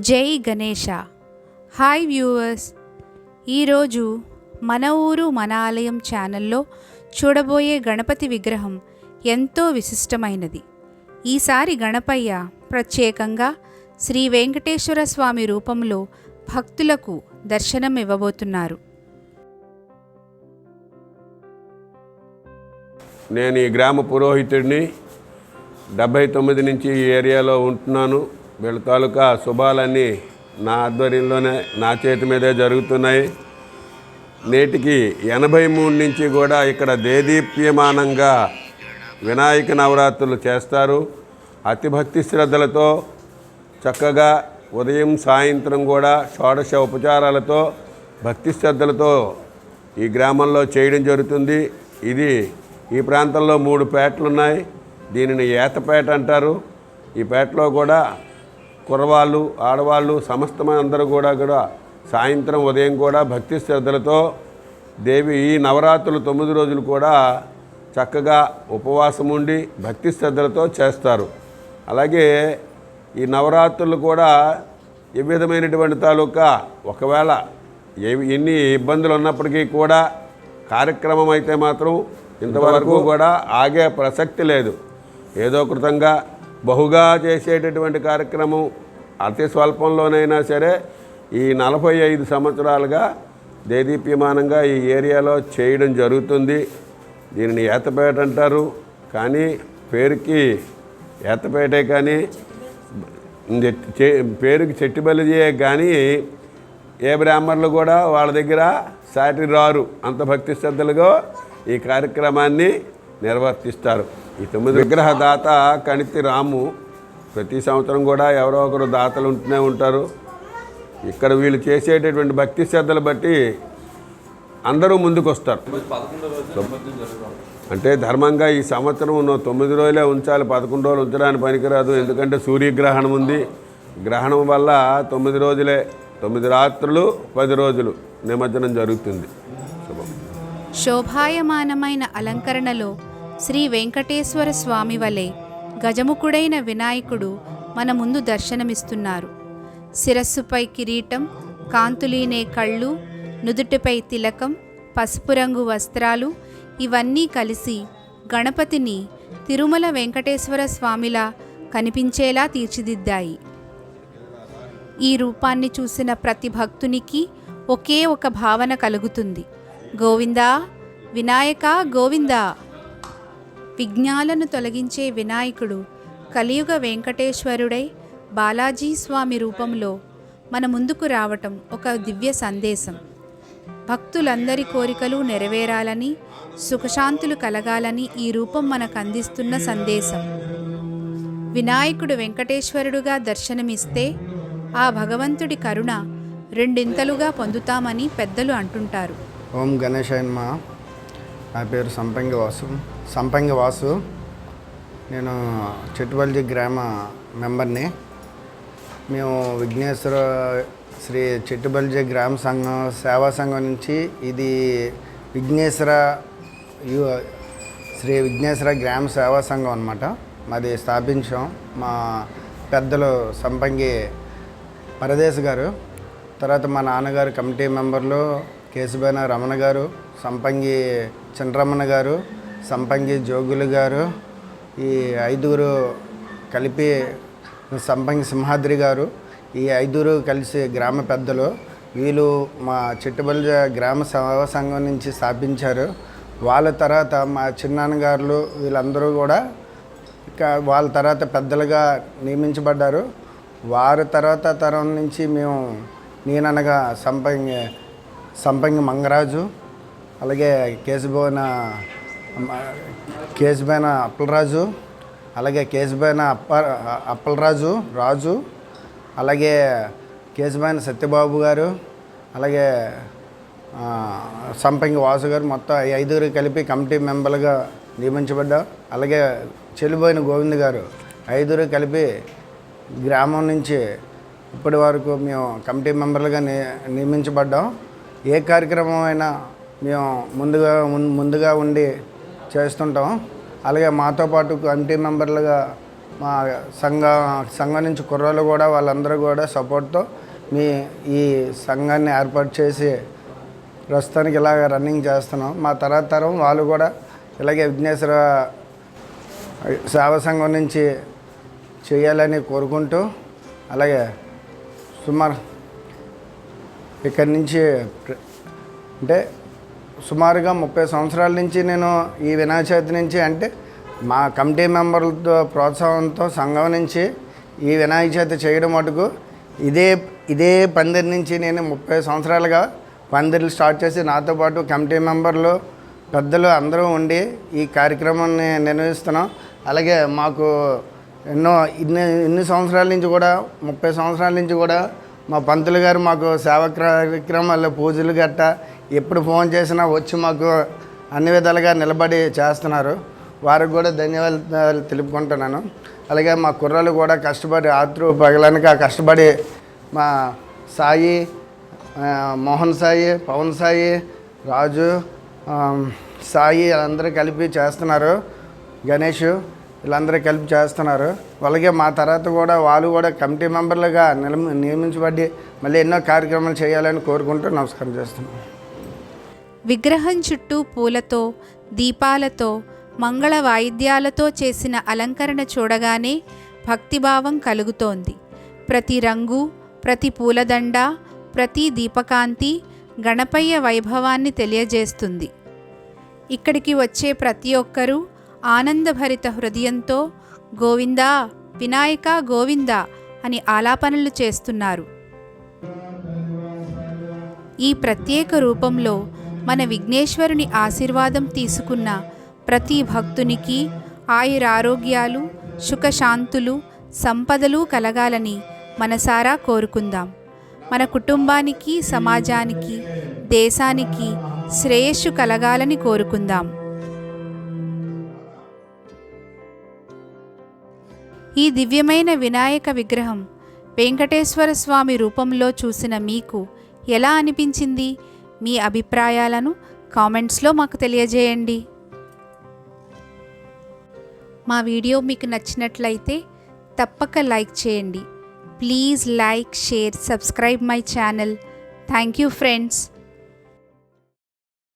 జై Ganesha. Hi viewers, ఈరోజు మన ఊరు మన ఆలయం ఛానల్లో చూడబోయే గణపతి విగ్రహం ఎంతో విశిష్టమైనది. ఈసారి గణపయ్య ప్రత్యేకంగా శ్రీ వెంకటేశ్వర స్వామి రూపంలో భక్తులకు దర్శనం ఇవ్వబోతున్నారు. నేను ఈ గ్రామ పురోహితుడిని. 79 నుంచి ఈ ఏరియాలో ఉంటున్నాను. వీళ్ళ తాలూకా శుభాలన్నీ నా ఆధ్వర్యంలోనే, నా చేతి మీదే జరుగుతున్నాయి. నేటికి 83 నుంచి కూడా ఇక్కడ దేదీప్యమానంగా వినాయక నవరాత్రులు చేస్తారు. అతి భక్తి శ్రద్ధలతో చక్కగా ఉదయం సాయంత్రం కూడా షోడశ ఉపచారాలతో భక్తి శ్రద్ధలతో ఈ గ్రామంలో చేయడం జరుగుతుంది. ఇది ఈ ప్రాంతంలో 3 పేటలు ఉన్నాయి. దీనిని ఏతపేట అంటారు. ఈ పేటలో కూడా కుర్రవాళ్ళు, ఆడవాళ్ళు సమస్తమైన అందరూ కూడా సాయంత్రం ఉదయం కూడా భక్తి శ్రద్ధలతో దేవి ఈ నవరాత్రులు 9 రోజులు కూడా చక్కగా ఉపవాసం ఉండి భక్తి శ్రద్ధలతో చేస్తారు. అలాగే ఈ నవరాత్రులు కూడా ఏ విధమైనటువంటి తాలూకా ఒకవేళ ఎన్ని ఇబ్బందులు ఉన్నప్పటికీ కూడా కార్యక్రమం అయితే మాత్రం ఇంతవరకు కూడా ఆగే ప్రసక్తి లేదు. ఏదో కృతంగా బహుగా చేసేటటువంటి కార్యక్రమం అతి స్వల్పంలోనైనా సరే ఈ 45 సంవత్సరాలుగా దేదీప్యమానంగా ఈ ఏరియాలో చేయడం జరుగుతుంది. దీనిని ఏతపేట అంటారు. కానీ పేరుకి ఏతపేటే కానీ పేరుకి చెట్టిబలిజే కానీ ఏ బ్రాహ్మణులు కూడా వాళ్ళ దగ్గర సాటి రారు. అంత భక్తి శ్రద్ధలుగా ఈ కార్యక్రమాన్ని నిర్వర్తిస్తారు. ఈ 9 విగ్రహ దాత కణితి రాము. ప్రతి సంవత్సరం కూడా ఎవరో ఒకరు దాతలు ఉంటూనే ఉంటారు. ఇక్కడ వీళ్ళు చేసేటటువంటి భక్తి శ్రద్ధలు బట్టి అందరూ ముందుకు వస్తారు. అంటే ధర్మంగా ఈ సంవత్సరం 9 రోజులే ఉంచాలి, 11 రోజులు ఉంచడానికి పనికిరాదు. ఎందుకంటే సూర్యగ్రహణం ఉంది. గ్రహణం వల్ల 9 రోజులే, 9 రాత్రులు 10 రోజులు నిమజ్జనం జరుగుతుంది. శోభాయమానమైన అలంకరణలో శ్రీ వెంకటేశ్వర స్వామి వలె గజముఖుడైన వినాయకుడు మన ముందు దర్శనమిస్తున్నారు. శిరస్సుపై కిరీటం, కాంతులీనే కళ్ళు, నుదుటిపై తిలకం, పసుపు రంగు వస్త్రాలు ఇవన్నీ కలిసి గణపతిని తిరుమల వెంకటేశ్వర స్వామిలా కనిపించేలా తీర్చిదిద్దాయి. ఈ రూపాన్ని చూసిన ప్రతి భక్తునికి ఒకే ఒక భావన కలుగుతుంది: గోవిందా, వినాయక గోవిందా. విఘ్నాలను తొలగించే వినాయకుడు కలియుగ వెంకటేశ్వరుడై బాలాజీ స్వామి రూపంలో మన ముందుకు రావటం ఒక దివ్య సందేశం. భక్తులందరి కోరికలు నెరవేరాలని, సుఖశాంతులు కలగాలని ఈ రూపం మనకు అందిస్తున్న సందేశం. వినాయకుడు వెంకటేశ్వరుడుగా దర్శనమిస్తే ఆ భగవంతుడి కరుణ రెండింతలుగా పొందుతామని పెద్దలు అంటుంటారు. ఓం గణేశాయ నమః. నా పేరు సంపంగి వాసు. నేను చెట్టుబల్జి గ్రామ మెంబర్ని. మేము విఘ్నేశ్వర శ్రీ చెట్టుబల్జి గ్రామ సంఘం సేవా సంఘం నుంచి ఇది శ్రీ విఘ్నేశ్వర గ్రామ సేవా సంఘం అన్నమాట. మాది స్థాపించాం. మా పెద్దలు సంపంగి పరదేశ్ గారు, తర్వాత మా నాన్నగారు కమిటీ మెంబర్లు కేశబైన రమణ గారు, సంపంగి చంద్రమణ గారు, సంపంగి జోగులు గారు, ఈ 5గురు కలిపి సంపంగి సింహాద్రి గారు, ఈ 5గురు కలిసి గ్రామ పెద్దలు. వీళ్ళు మా చెట్టుబల్జ గ్రామ సేవా సంఘం నుంచి స్థాపించారు. వాళ్ళ తర్వాత మా చిన్నాన్నగారులు వీళ్ళందరూ కూడా వాళ్ళ తర్వాత పెద్దలుగా నియమించబడ్డారు. వారి తర్వాత తరం నుంచి మేము నేననగా సంపంగి మంగరాజు, అలాగే కేశబోయిన అప్పలరాజు, అలాగే కేశబోయిన అప్పలరాజు, అలాగే కేశబోయిన సత్యబాబు గారు, అలాగే సంపంగి వాసు గారు, మొత్తం 5గురు కలిపి కమిటీ మెంబర్లుగా నియమించబడ్డారు. అలాగే చెల్లిబోయిన గోవింద్ గారు, 5గురు కలిపి గ్రామం నుంచి ఇప్పటి వరకు మేము కమిటీ మెంబర్లుగా నియమించబడ్డాం. ఏ కార్యక్రమం అయినా మేము ముందుగా ఉండి చేస్తుంటాం. అలాగే మాతో పాటు కమిటీ మెంబర్లుగా మా సంఘం నుంచి కుర్రోళ్ళు కూడా వాళ్ళందరూ కూడా సపోర్ట్తో ఈ సంఘాన్ని ఏర్పాటు చేసి ప్రస్తుతానికి ఇలాగ రన్నింగ్ చేస్తున్నాం. మా తర్వాత తరం వాళ్ళు కూడా ఇలాగే విఘ్నేశ్వర సేవా సంఘం నుంచి చేయాలని కోరుకుంటూ, అలాగే సుమారు ఇక్కడి నుంచి అంటే సుమారుగా 30 సంవత్సరాల నుంచి నేను ఈ వినాయక చవితి నుంచి, అంటే మా కమిటీ మెంబర్లతో ప్రోత్సాహంతో సంఘం నుంచి ఈ వినాయక చవితి చేయడం మటుకు ఇదే పందిరి నుంచి నేను 30 సంవత్సరాలుగా పందిర్లు స్టార్ట్ చేసి నాతో పాటు కమిటీ మెంబర్లు పెద్దలు అందరూ ఉండి ఈ కార్యక్రమాన్ని నిర్వహిస్తున్నాం. అలాగే మాకు ఇన్ని సంవత్సరాల నుంచి కూడా 30 సంవత్సరాల నుంచి కూడా మా పంతులు గారు మాకు సేవా కార్యక్రమాలు పూజలు గట్ట ఎప్పుడు ఫోన్ చేసినా వచ్చి మాకు అన్ని విధాలుగా నిలబడి చేస్తున్నారు. వారికి కూడా ధన్యవాదాలు తెలుపుకుంటున్నాను. అలాగే మా కుర్రాళ్ళు కూడా కష్టపడి ఆత్రు పగలనక కష్టపడి మా సాయి, మోహన్ సాయి, పవన్ సాయి, రాజు, సాయి వీళ్ళందరూ కలిపి చేస్తున్నారు. గణేష్ వీళ్ళందరూ కలిపి చేస్తున్నారు. అలాగే మా తర్వాత కూడా వాళ్ళు కూడా కమిటీ మెంబర్లుగా నియమించబడి మళ్ళీ ఎన్నో కార్యక్రమాలు చేయాలని కోరుకుంటూ నమస్కారం చేస్తున్నాను. విగ్రహం చుట్టూ పూలతో, దీపాలతో, మంగళ వాయిద్యాలతో చేసిన అలంకరణ చూడగానే భక్తిభావం కలుగుతోంది. ప్రతి రంగు, ప్రతి పూలదండ, ప్రతి దీపకాంతి గణపయ్య వైభవాన్ని తెలియజేస్తుంది. ఇక్కడికి వచ్చే ప్రతి ఒక్కరూ ఆనందభరిత హృదయంతో గోవిందా, వినాయక గోవిందా అని ఆలాపనలు చేస్తున్నారు. ఈ ప్రత్యేక రూపంలో మన విఘ్నేశ్వరుని ఆశీర్వాదం తీసుకున్న ప్రతి భక్తునికి ఆయురారోగ్యాలు, సుఖశాంతులు, సంపదలు కలగాలని మనసారా కోరుకుందాం. మన కుటుంబానికి, సమాజానికి, దేశానికి శ్రేయస్సు కలగాలని కోరుకుందాం. ఈ దివ్యమైన వినాయక విగ్రహం వెంకటేశ్వర స్వామి రూపంలో చూసిన మీకు ఎలా అనిపించింది? మీ అభిప్రాయాలను కామెంట్స్లో మాకు తెలియజేయండి. మా వీడియో మీకు నచ్చినట్లయితే తప్పక లైక్ చేయండి. Please like, share, subscribe my channel. Thank you friends.